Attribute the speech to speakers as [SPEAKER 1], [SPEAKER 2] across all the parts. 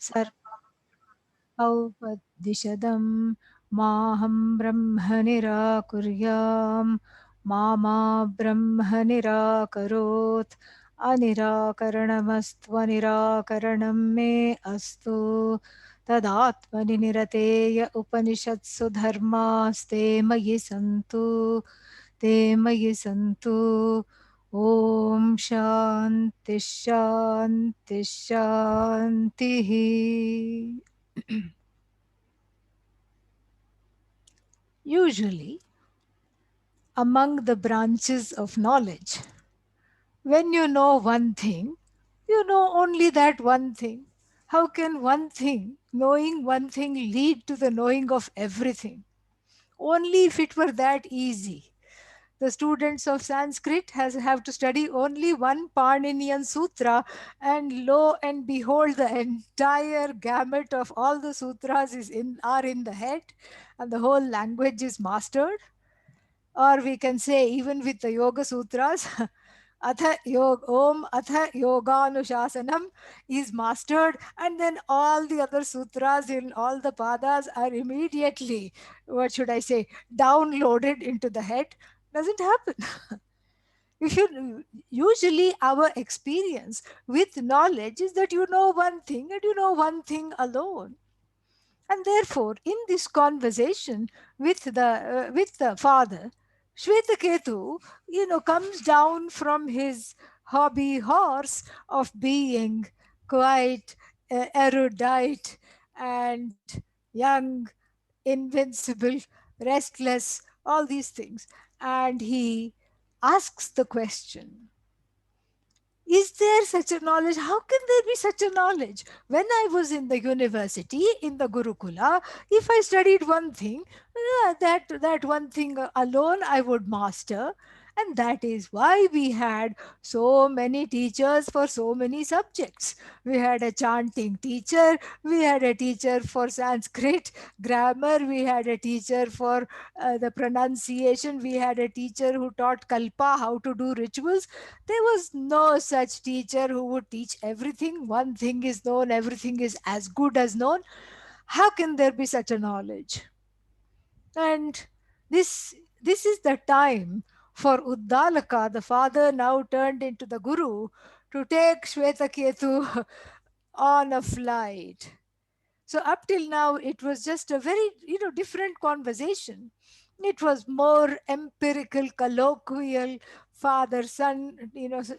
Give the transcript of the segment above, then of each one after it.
[SPEAKER 1] सर्वौपदिशदं माहं ब्रह्म निराकुर्यां मा ब्रह्म निराकरोत् अनिराकरणमस्त्वनिराकरणं मे अस्तु तदात्मनि निरतेय उपनिषत्सु धर्मास्ते मयि सन्तु ते मयि सन्तु ॐ शान्ति शान्ति शान्तिः. Usually, among the branches of knowledge, when you know one thing, you know only that one thing. How can one thing, knowing one thing, lead to the knowing of everything? Only if it were that easy. The students of Sanskrit have to study only one Paninian Sutra, and lo and behold, the entire gamut of all the sutras are in the head, and the whole language is mastered. Or we can say, even with the Yoga Sutras, Om Atha Yoganushasanam is mastered, and then all the other sutras in all the padas are immediately, what should I say, downloaded into the head. Doesn't happen. If you usually our experience with knowledge is that you know one thing and you know one thing alone. And therefore, in this conversation with the father, Shvetaketu, comes down from his hobby horse of being quite erudite and young, invincible, restless, all these things. And he asks the question, is there such a knowledge? How can there be such a knowledge? When I was in the university, in the Gurukula, if I studied one thing, that one thing alone I would master. And that is why we had so many teachers for so many subjects. We had a chanting teacher, we had a teacher for Sanskrit grammar, we had a teacher for the pronunciation, we had a teacher who taught Kalpa, how to do rituals. There was no such teacher who would teach everything. One thing is known, everything is as good as known. How can there be such a knowledge? And this is the time for Uddalaka, the father now turned into the guru, to take Shvetaketu on a flight. So up till now, it was just a very different conversation. It was more empirical, colloquial, father-son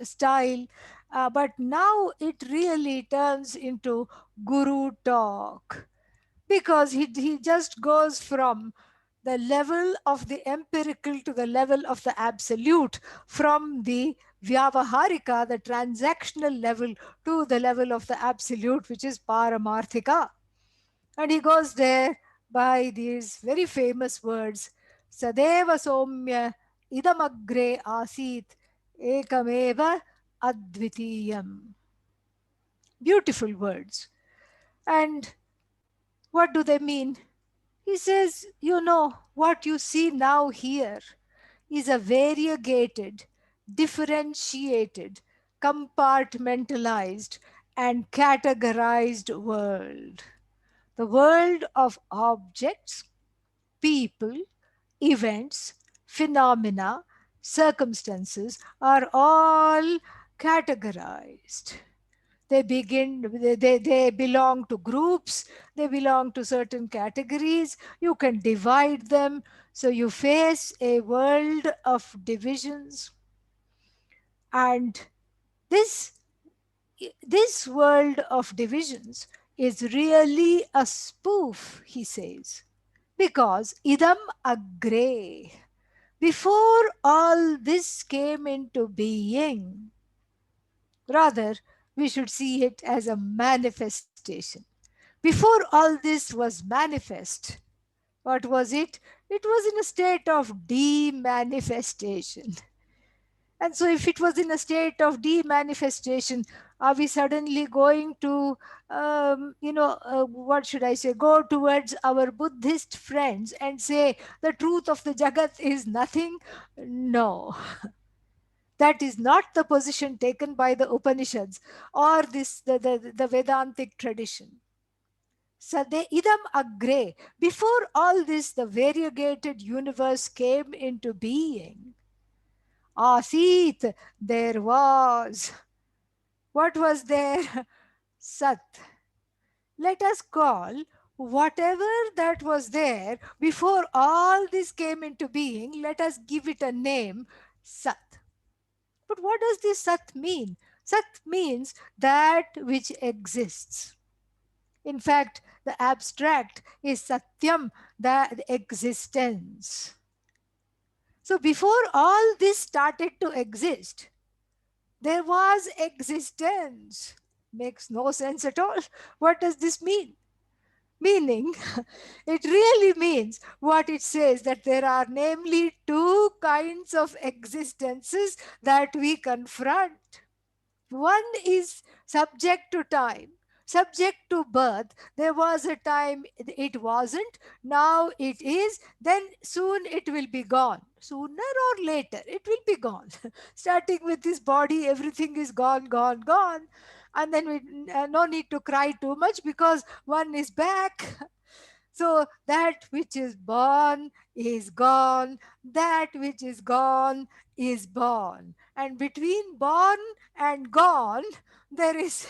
[SPEAKER 1] style. But now it really turns into guru talk, because he just goes from the level of the empirical to the level of the absolute, from the vyavaharika, the transactional level, to the level of the absolute, which is paramarthika. And he goes there by these very famous words, Sadeva Somya Idamagre Asit Ekameva Advitiyam. Beautiful words. And what do they mean? He says, what you see now here is a variegated, differentiated, compartmentalized, and categorized world. The world of objects, people, events, phenomena, circumstances are all categorized. They belong to groups, they belong to certain categories. You can divide them. So you face a world of divisions. And this this world of divisions is really a spoof, he says, because idam agre, before all this came into being, rather, we should see it as a manifestation. Before all this was manifest, what was it? It was in a state of demanifestation. And so, if it was in a state of demanifestation, are we suddenly going to, what should I say, go towards our Buddhist friends and say the truth of the Jagat is nothing? No. That is not the position taken by the Upanishads or the Vedantic tradition. Sade idam agre. Before all this, the variegated universe came into being. Asit, there was. What was there? Sat. Let us call whatever that was there before all this came into being, let us give it a name, Sat. But what does this Sat mean? Sat means that which exists. In fact, the abstract is Satyam, the existence. So before all this started to exist, there was existence. Makes no sense at all. What does this mean? Meaning, it really means what it says, that there are namely two kinds of existences that we confront. One is subject to time, subject to birth. There was a time it wasn't, now it is, then soon it will be gone. Sooner or later, it will be gone. Starting with this body, everything is gone, gone, gone. And then we no need to cry too much because one is back. So that which is born is gone, that which is gone is born. And between born and gone, there is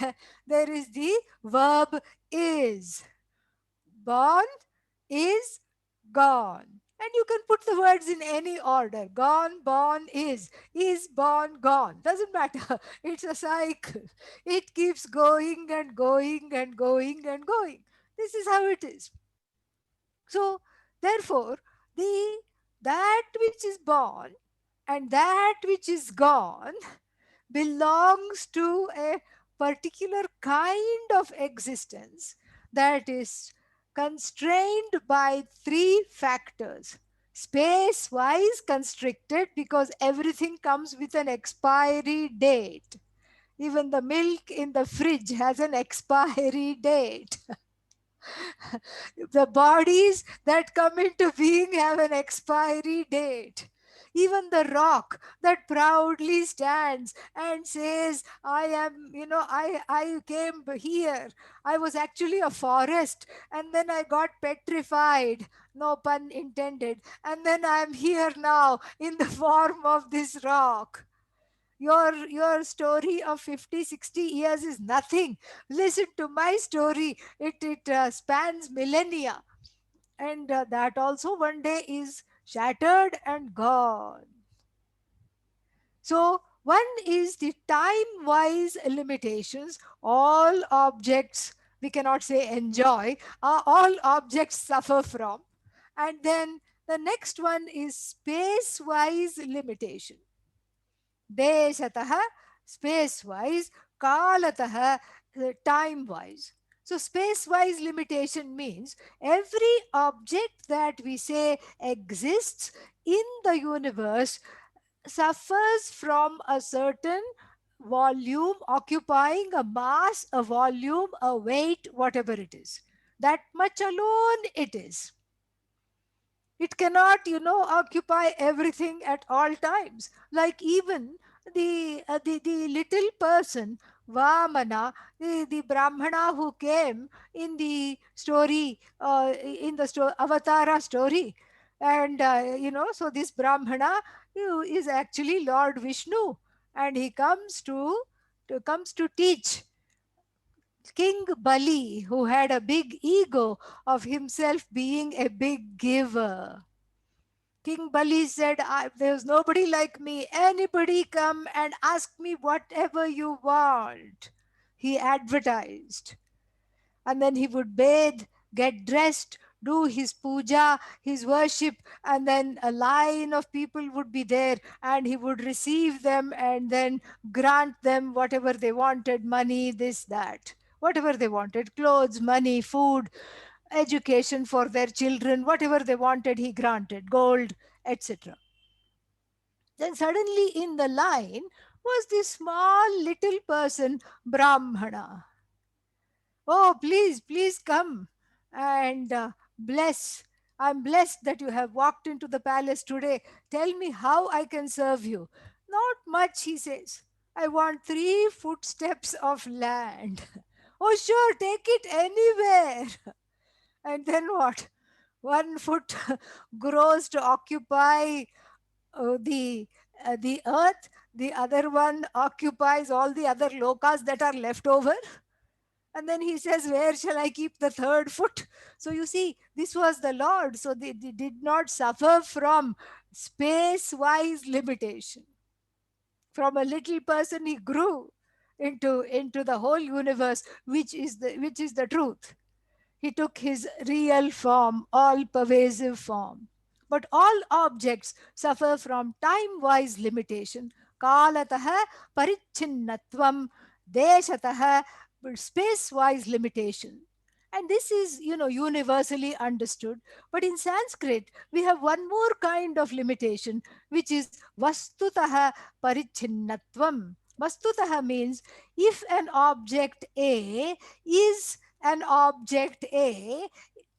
[SPEAKER 1] there is the verb is. Born is gone. And you can put the words in any order. Gone, born, is born, gone. Doesn't matter. It's a cycle. It keeps going and going and going and going. This is how it is. So, therefore, the that which is born and that which is gone belongs to a particular kind of existence that is constrained by three factors. Space wise constricted because everything comes with an expiry date. Even the milk in the fridge has an expiry date. The bodies that come into being have an expiry date. Even the rock that proudly stands and says, I am, I came here. I was actually a forest and then I got petrified. No pun intended. And then I'm here now in the form of this rock. Your story of 50, 60 years is nothing. Listen to my story. It spans millennia, and that also one day is shattered and gone. So one is the time wise limitations. All objects, we cannot say enjoy, all objects suffer from. And then the next one is space wise limitation. Deshatah, space wise, kalatah, time wise. So, space wise limitation means every object that we say exists in the universe suffers from a certain volume, occupying a mass, a volume, a weight, whatever it is. That much alone it is. It cannot, occupy everything at all times. Like even the little person, Vamana, the Brahmana who came in the story, Avatara story. And, so this Brahmana is actually Lord Vishnu. And he comes to teach King Bali, who had a big ego of himself being a big giver. King Bali said, there's nobody like me. Anybody come and ask me whatever you want. He advertised. And then he would bathe, get dressed, do his puja, his worship, and then a line of people would be there and he would receive them and then grant them whatever they wanted, money, this, that. Whatever they wanted, clothes, money, food, education for their children, whatever they wanted, he granted, gold, etc. Then suddenly in the line was this small little person, Brahmana. Oh, please, please come and bless. I'm blessed that you have walked into the palace today. Tell me how I can serve you. Not much, he says. I want 3 footsteps of land. Oh, sure, take it anywhere. And then what? One foot grows to occupy the earth, the other one occupies all the other lokas that are left over. And then he says, where shall I keep the third foot? So you see, this was the Lord. So they did not suffer from space wise limitation. From a little person, he grew into the whole universe, which is the truth. He took his real form, all pervasive form. But all objects suffer from time wise limitation. Kalataha parichinnatvam, deshataha space wise limitation. And this is, universally understood. But in Sanskrit, we have one more kind of limitation, which is vastutaha parichinnatvam. Vastutaha means if an object A is an object A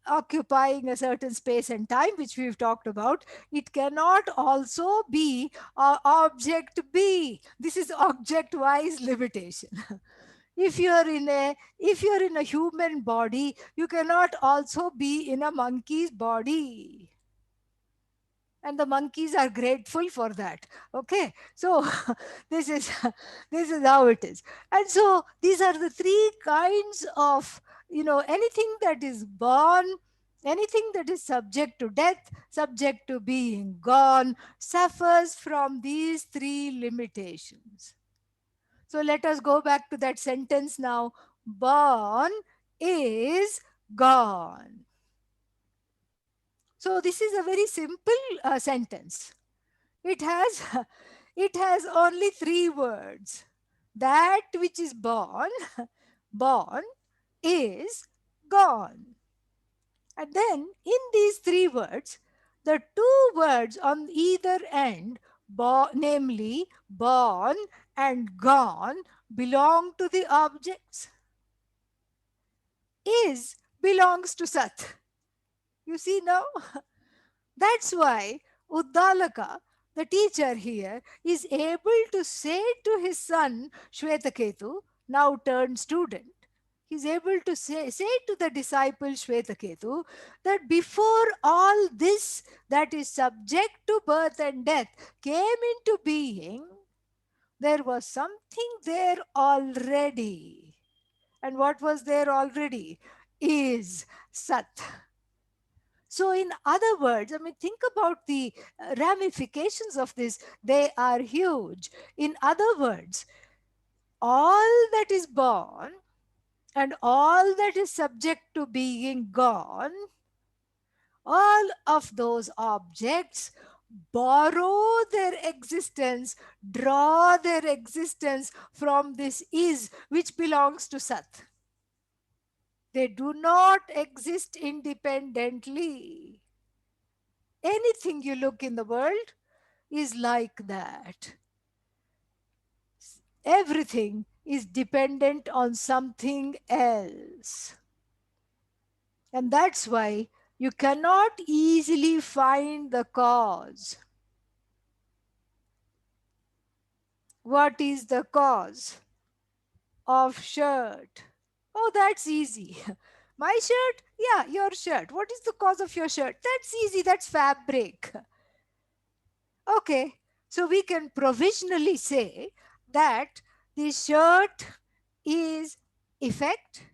[SPEAKER 1] occupying a certain space and time, which we've talked about, it cannot also be object B. This is object wise limitation. If you're in a human body, you cannot also be in a monkey's body, and the monkeys are grateful for that. Okay, so this is this is how it is. And so these are the three kinds of, anything that is born, anything that is subject to death, subject to being gone, suffers from these three limitations. So let us go back to that sentence now. Born is gone. So this is a very simple sentence. It has it has only three words. That which is born, born is gone. And then in these three words, the two words on either end, namely born and gone, belong to the objects. Is belongs to Sat. You see now? That's why Uddalaka, the teacher here, is able to say to his son Shvetaketu, now turned student, he's able to say to the disciple Shvetaketu that before all this that is subject to birth and death came into being, there was something there already. And what was there already? Is Sat. So, in other words, I mean, think about the ramifications of this. They are huge. In other words, all that is born and all that is subject to being gone, all of those objects borrow their existence, draw their existence from this is which belongs to Sat. They do not exist independently. Anything you look in the world is like that. Everything is dependent on something else. And that's why you cannot easily find the cause. What is the cause of shirt? Oh, that's easy. My shirt? Yeah, your shirt. What is the cause of your shirt? That's easy. That's fabric. Okay, so we can provisionally say that the shirt is effect,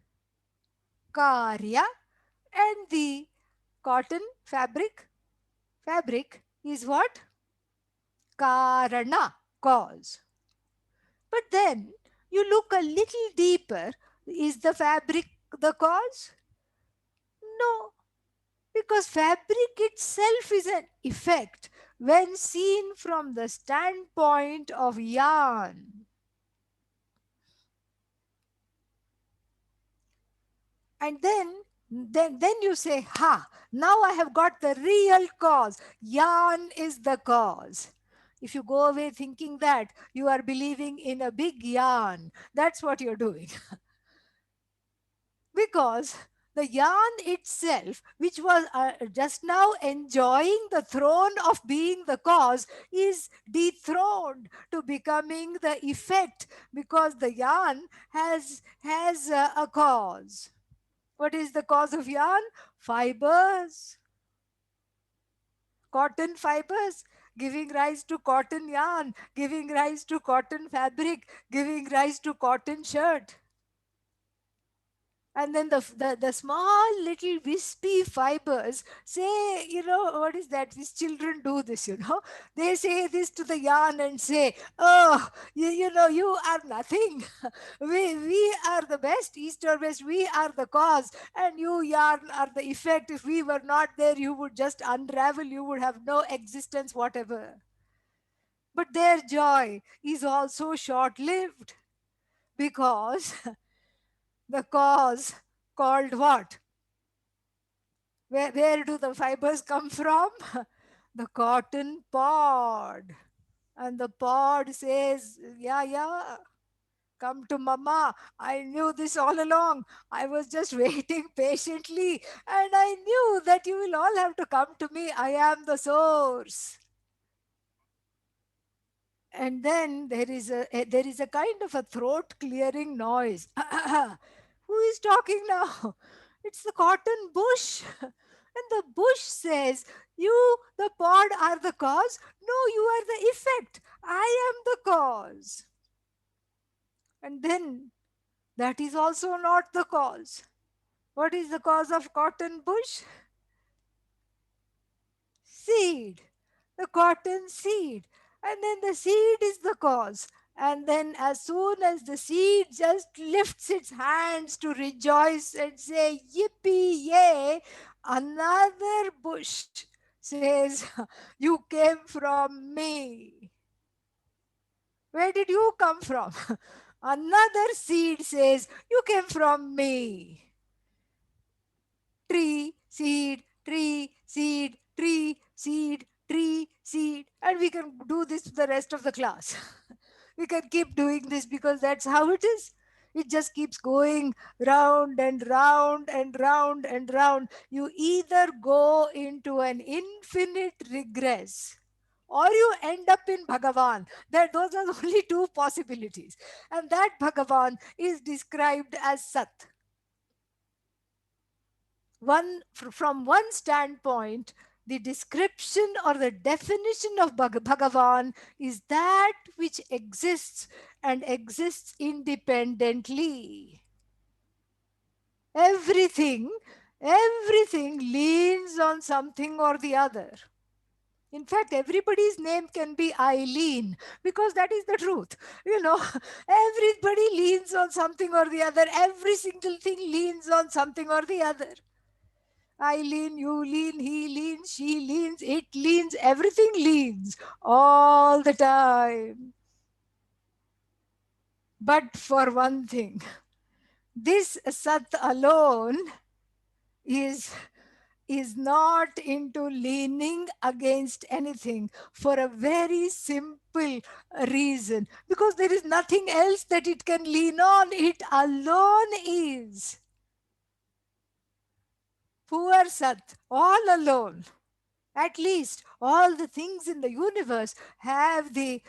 [SPEAKER 1] karya, and the cotton fabric is what? Karana, cause. But then you look a little deeper. Is the fabric the cause? No, because fabric itself is an effect when seen from the standpoint of yarn. And then you say, ha, now I have got the real cause. Yarn is the cause. If you go away thinking that, you are believing in a big yarn. That's what you're doing. Because the yarn itself, which was just now enjoying the throne of being the cause, is dethroned to becoming the effect, because the yarn has a cause. What is the cause of yarn? Fibers, cotton fibers, giving rise to cotton yarn, giving rise to cotton fabric, giving rise to cotton shirt. And then the small little wispy fibers say, what is that? These children do this, They say this to the yarn and say, oh, you are nothing. We are the best, east or west, we are the cause, and you, yarn, are the effect. If we were not there, you would just unravel, you would have no existence whatever. But their joy is also short lived, because the cause, called what? Where do the fibers come from? The cotton pod. And the pod says, yeah, yeah, come to mama. I knew this all along. I was just waiting patiently. And I knew that you will all have to come to me. I am the source. And then there is a kind of a throat clearing noise. Who is talking now? It's the cotton bush. And the bush says, you, the pod, are the cause. No, you are the effect. I am the cause. And then that is also not the cause. What is the cause of cotton bush? Seed, the cotton seed. And then the seed is the cause. And then, as soon as the seed just lifts its hands to rejoice and say, yippee, yay, another bush says, you came from me. Where did you come from? Another seed says, you came from me. Tree, seed, tree, seed, tree, seed, tree, seed. And we can do this to the rest of the class. We can keep doing this because that's how it is. It just keeps going round and round and round and round. You either go into an infinite regress or you end up in Bhagavan. Those are only two possibilities. And that Bhagavan is described as Sat. From one standpoint, the description or the definition of Bhagavan is that which exists and exists independently. Everything, everything leans on something or the other. In fact, everybody's name can be Eileen, because that is the truth. Everybody leans on something or the other. Every single thing leans on something or the other. I lean, you lean, he leans, she leans, it leans, everything leans all the time. But for one thing, this Sat alone is not into leaning against anything, for a very simple reason. Because there is nothing else that it can lean on. It alone is. Poor Sat, all alone. At least all the things in the universe have the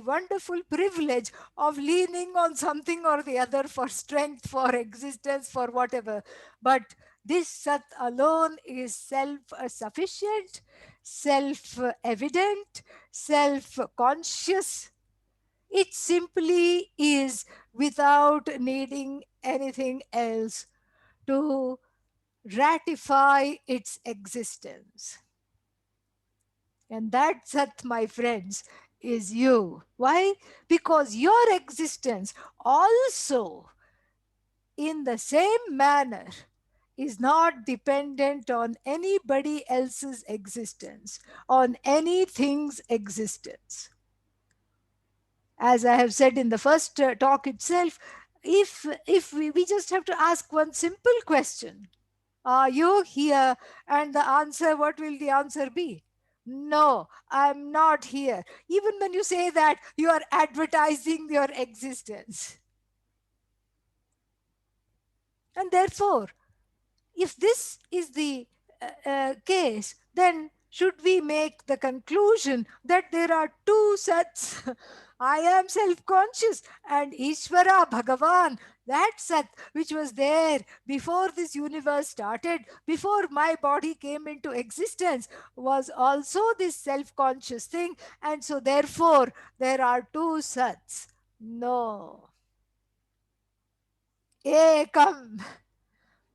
[SPEAKER 1] wonderful privilege of leaning on something or the other for strength, for existence, for whatever. But this Sat alone is self-sufficient, self-evident, self-conscious. It simply is, without needing anything else to ratify its existence. And that Sat, my friends, is you. Why? Because your existence also, in the same manner, is not dependent on anybody else's existence, on anything's existence. As I have said in the first talk itself, if we just have to ask one simple question, are you here? And the answer, what will the answer be? No, I'm not here. Even when you say that, you are advertising your existence. And therefore, if this is the case, then should we make the conclusion that there are two Sats? I am self-conscious and Ishvara, Bhagavan, That Sat, which was there before this universe started, before my body came into existence, was also this self conscious thing. And so, therefore, there are two Sats. No. Ekam.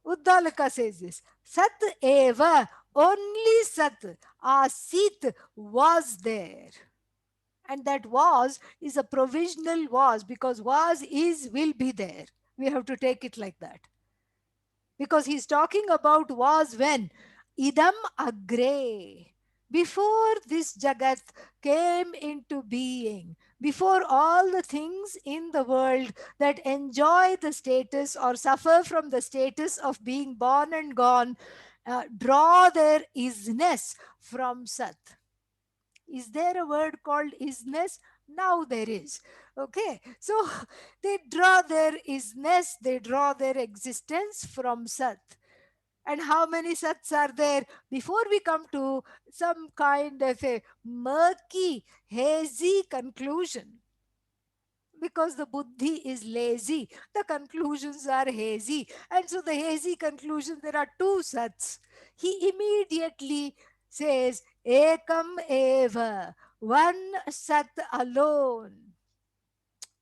[SPEAKER 1] Uddalaka says this. Sat eva. Only Sat. Asit was there. And that was is a provisional was, because was is will be there. We have to take it like that, because he's talking about was when idam agre, before this jagat came into being, before all the things in the world that enjoy the status or suffer from the status of being born and gone draw their isness from Sat. Is there a word called isness? Now there is. Okay, so they draw their isness, they draw their existence from Sat. And how many Sats are there? Before we come to some kind of a murky, hazy conclusion, because the buddhi is lazy, the conclusions are hazy. And so the hazy conclusion, there are two Sats. He immediately says, Ekam eva, one Sat alone.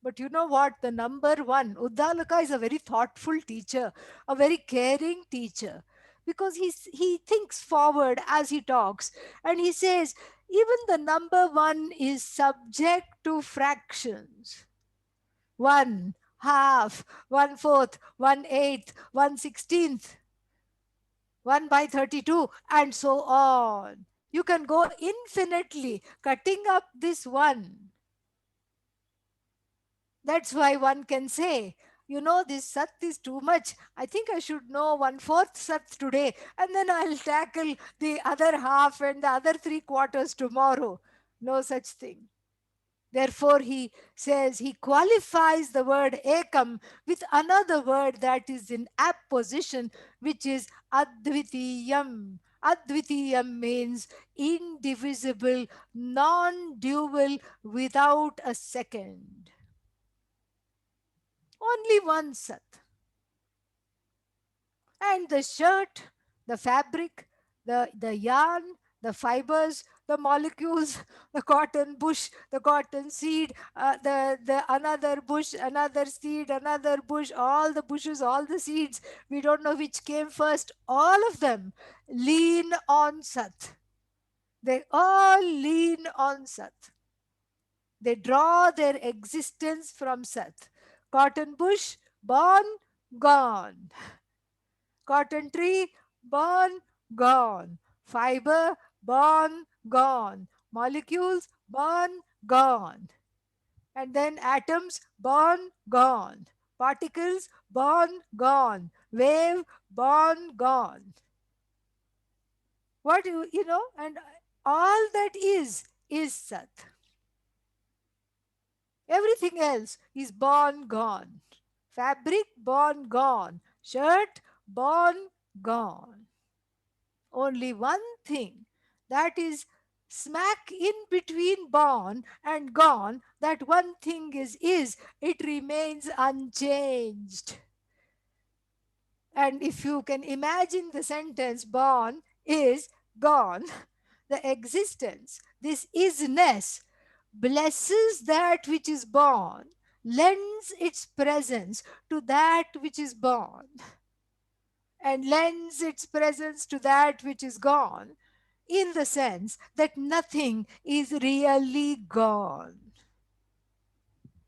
[SPEAKER 1] But you know what? The number one, Uddalaka is a very thoughtful teacher, a very caring teacher, because he thinks forward as he talks. And he says, even the number one is subject to fractions. One half, 1/4, 1/8, 1/16, 1 by 32, and so on. You can go infinitely cutting up this one. That's why one can say, this Sat is too much. I think I should know 1/4 Sat today, and then I'll tackle the other half and the other 3/4 tomorrow. No such thing. Therefore, he says, he qualifies the word ekam with another word that is in apt position, which is advitiyam. Advitiyam means indivisible, non dual, without a second. Only one Sat. And the shirt, the fabric, the yarn, the fibers, the molecules, the cotton bush, the cotton seed, the another bush, another seed, another bush, all the bushes, all the seeds, we don't know which came first, all of them lean on Sat. They all lean on Sat. They draw their existence from Sat. Cotton bush, born, gone. Cotton tree, born, gone. Fiber, born, gone. Molecules, born, gone. And then atoms, born, gone. Particles, born, gone. Wave, born, gone. What and all that is Sat. Everything else is born, gone. Fabric, born, gone. Shirt, born, gone. Only one thing, that is smack in between born and gone, that one thing is it remains unchanged. And if you can imagine the sentence, born is gone, the existence, this isness, blesses that which is born, lends its presence to that which is born, and lends its presence to that which is gone, in the sense that nothing is really gone.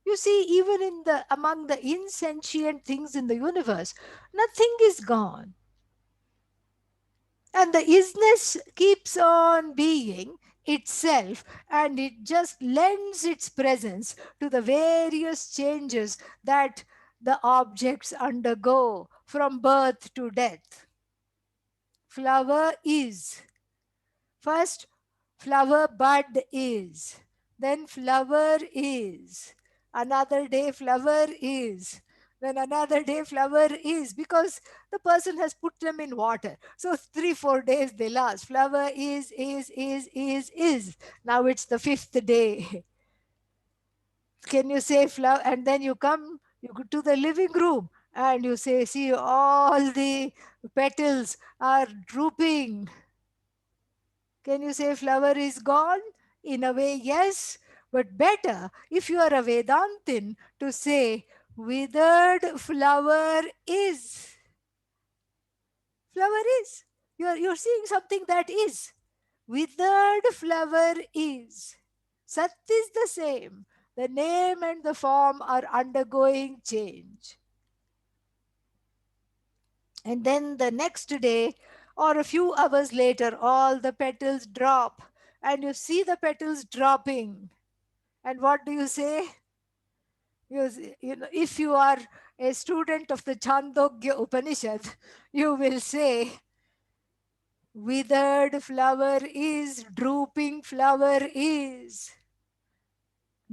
[SPEAKER 1] You see, even in the among the insentient things in the universe, nothing is gone. And the isness keeps on being itself, and it just lends its presence to the various changes that the objects undergo from birth to death. Flower is. First, flower bud is. Then flower is. Another day, flower is. Then another day, flower is. Because the person has put them in water. So 3-4 days they last. Flower is. Now it's the fifth day. Can you say flower? And then you come You go to the living room and you say, see, all the petals are drooping. Can you say flower is gone? In a way, yes, but better if you are a Vedantin to say, withered flower is. Flower is. You're seeing something that is. Withered flower is. Sat is the same. The name and the form are undergoing change. And then the next day, or a few hours later, all the petals drop, and you see the petals dropping. And what do you say? You know, if you are a student of the Chandogya Upanishad, you will say, withered flower is, drooping flower is,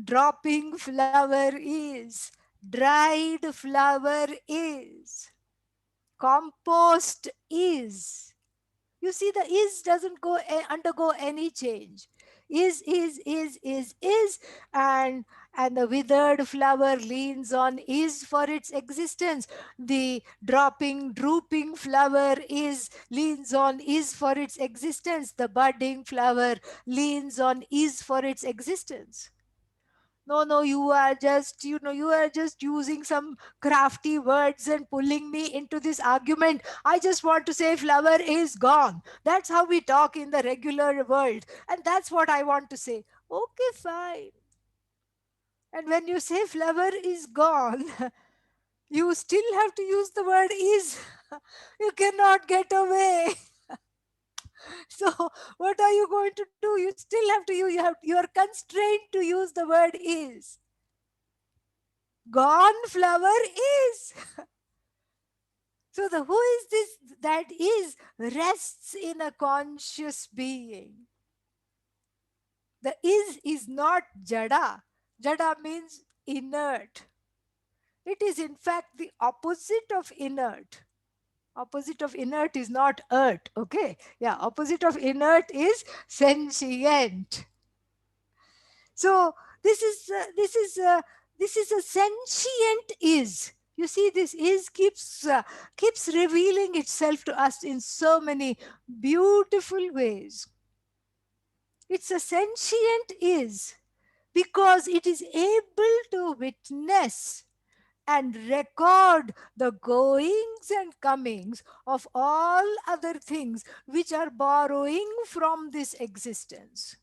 [SPEAKER 1] dropping flower is, dried flower is, compost is. You see, the is doesn't undergo any change. Is, and the withered flower leans on is for its existence. The dropping, drooping flower is leans on is for its existence. The budding flower leans on is for its existence. No, no, you are just using some crafty words and pulling me into this argument. I just want to say flower is gone. That's how we talk in the regular world. And that's what I want to say. Okay, fine. And when you say flower is gone, you still have to use the word is. You cannot get away. So what are you going to do? You still have to you are constrained to use the word is. Gone flower is. So the who is this that is rests in a conscious being. The is not jada. Jada means inert. It is in fact the opposite of inert. Opposite of inert is not earth. Okay. Yeah. Opposite of inert is sentient. So this is a sentient is. You see, this is keeps revealing itself to us in so many beautiful ways. It's a sentient is because it is able to witness and record the goings and comings of all other things which are borrowing from this existence,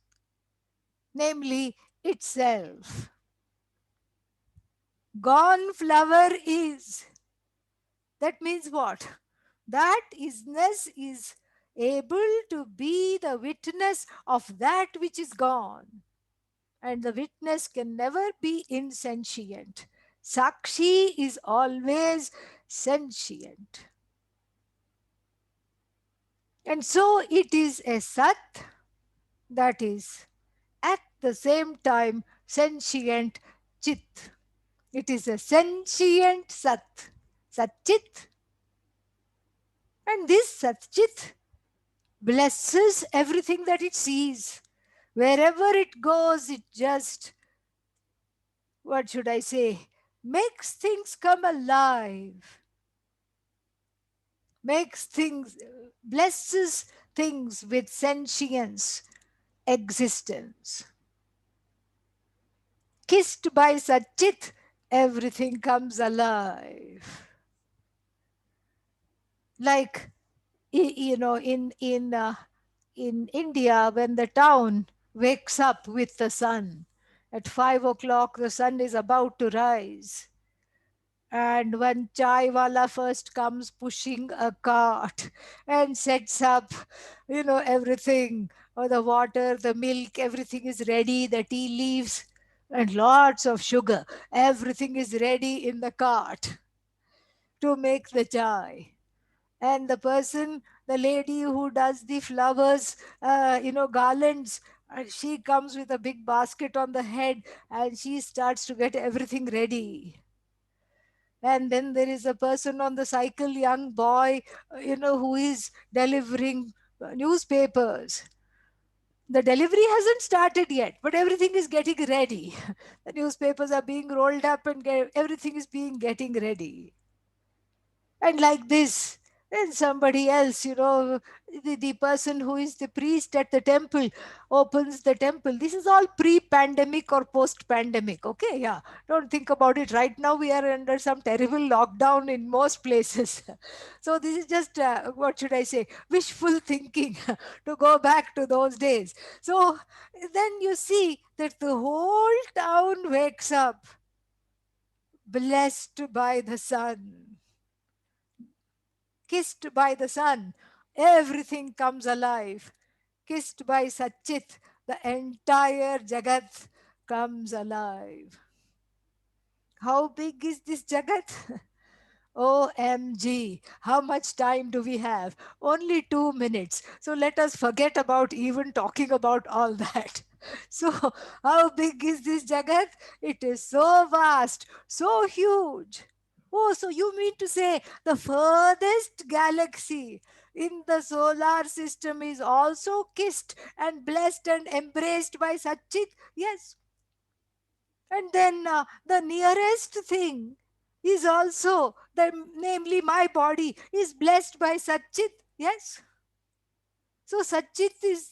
[SPEAKER 1] namely itself. Gone flower is. That means what? That isness is able to be the witness of that which is gone. And the witness can never be insentient. Sakshi is always sentient. And so it is a Sat that is at the same time sentient Chit. It is a sentient Sat, Satchit. And this Satchit blesses everything that it sees. Wherever it goes, it just, what should I say, makes things come alive, makes things, blesses things with sentience, existence. Kissed by Satchit, everything comes alive. Like, you know, in India, when the town wakes up with the sun, at 5 o'clock, the sun is about to rise. And when chai wala first comes pushing a cart and sets up, you know, everything, or the water, the milk, everything is ready, the tea leaves, and lots of sugar, everything is ready in the cart to make the chai. And the person, the lady who does the flowers, garlands, she comes with a big basket on the head and she starts to get everything ready. And then there is a person on the cycle, young boy, who is delivering newspapers. The delivery hasn't started yet, but everything is getting ready. The newspapers are being rolled up and everything is being getting ready. And like this, then somebody else, the person who is the priest at the temple opens the temple. This is all pre-pandemic or post-pandemic. Okay, yeah, don't think about it right now. We are under some terrible lockdown in most places. So this is just what should I say, wishful thinking to go back to those days. So then you see that the whole town wakes up, blessed by the sun, kissed by the sun, everything comes alive. Kissed by Satchit, the entire Jagat comes alive. How big is this Jagat? OMG, how much time do we have? Only 2 minutes. So let us forget about even talking about all that. So, how big is this Jagat? It is so vast, so huge. Oh, so you mean to say the furthest galaxy in the solar system is also kissed and blessed and embraced by Satchit? Yes, and then the nearest thing is also, namely my body, is blessed by Satchit. Yes. So Satchit is,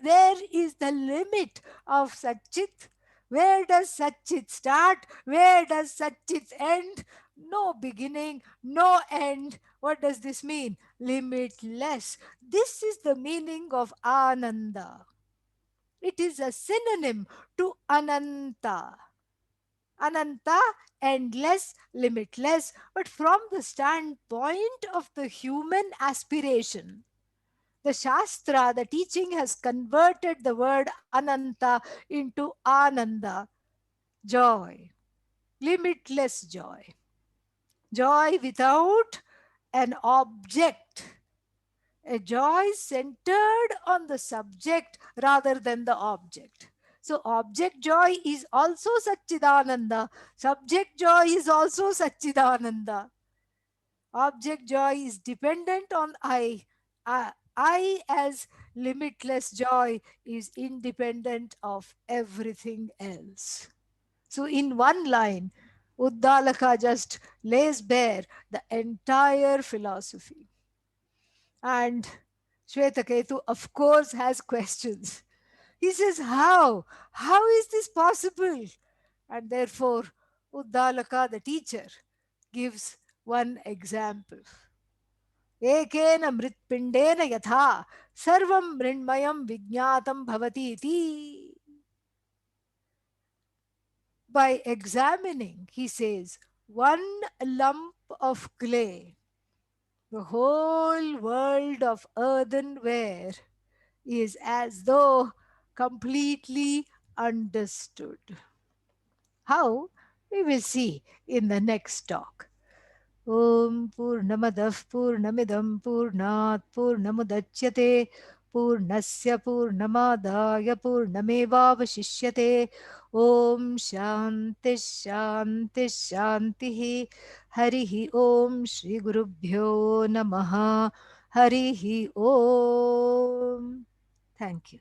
[SPEAKER 1] where is the limit of Satchit? Where does Satchit start? Where does Satchit end? No beginning, no end. What does this mean? Limitless. This is the meaning of Ananda. It is a synonym to Ananta. Ananta, endless, limitless, but from the standpoint of the human aspiration. The Shastra, the teaching has converted the word Ananta into Ananda, joy, limitless joy. Joy without an object, a joy centered on the subject rather than the object. So, object joy is also Satchidananda, subject joy is also Satchidananda. Object joy is dependent on I. I, as limitless joy, is independent of everything else. So, in one line, Uddalaka just lays bare the entire philosophy. And Shvetaketu, of course, has questions. He says, How? How is this possible? And therefore, Uddalaka, the teacher, gives one example. Ekena mritpindena yatha sarvam mrinmayam vijnatam bhavati iti. By examining, he says, one lump of clay, the whole world of earthenware is as though completely understood. How? We will see in the next talk. Om Purnamadah Purnamidam Purnat Purnamudachyate Purnasya Purnamadaya Purnamevavashishyate Om Shanti Shanti Shanti Harihi Om Shri Gurubhyo Namaha Harihi Om. Thank you.